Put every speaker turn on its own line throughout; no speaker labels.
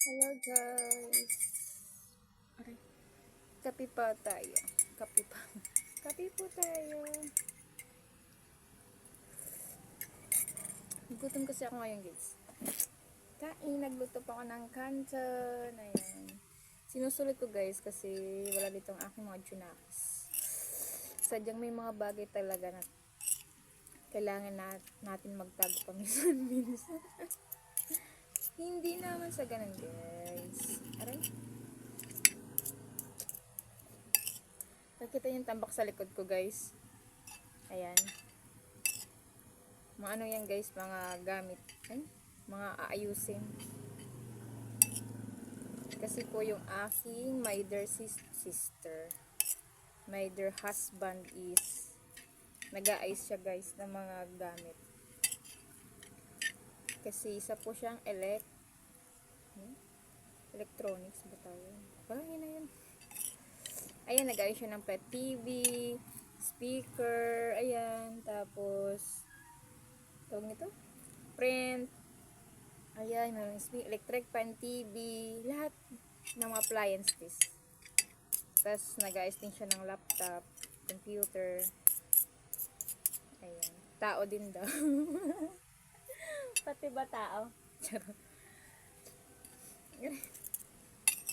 Hello guys. Aray. Kape pa tayo. Kape pa. Kape po tayo. Gutom kasi ako ngayon guys. Nagluto pa ako ng canton. Ayan. Sinusulit ko guys kasi wala ditong aking mga tsunakis. Sadyang may mga bagay talaga na kailangan natin magtago paminsan-minsan. Hindi naman sa ganun guys. Aray. Nakita yung tambak sa likod ko guys. Ayan. Mga ano yan guys, mga gamit. Ay, mga aayusin. Kasi po yung aking my dear sister, my dear husband is nag-aayos siya guys ng mga gamit. Kasi isa po siyang electronics ba tayo? Parang yun na yun. Ayan, nag-ayos siya ng flat TV, speaker, ayan, tapos tawag nito, print, ayan, electric fan, TV, lahat ng mga appliances. Tapos nag-ayos din siya ng laptop, computer, ayan, tao din daw. Pati ba tao?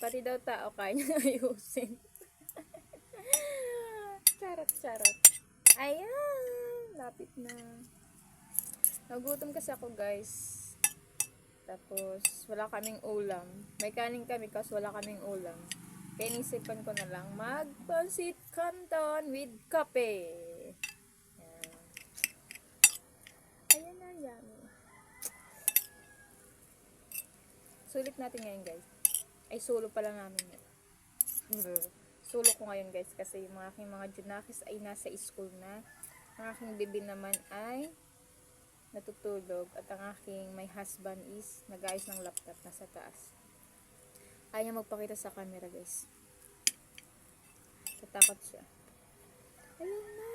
Pati daw tao kaya niya ayusin. Charot. Ayan, lapit na. Nagutom kasi ako guys. Tapos, wala kaming ulam. May kanin kami kasi wala kaming ulam. Kaya inisipan ko na lang mag-pansit canton with kape. Ayan na, yummy. Sulit natin ngayon guys. Ay, solo pala namin yun. Solo ko ngayon guys kasi yung aking mga junakis ay nasa school na. Ang aking baby naman ay natutulog at ang aking my husband is nag-ayos ng laptop nasa taas. Ayaw niya magpakita sa camera guys. Tatakot siya. Ayun na.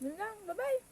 Yun lang. Bye-bye.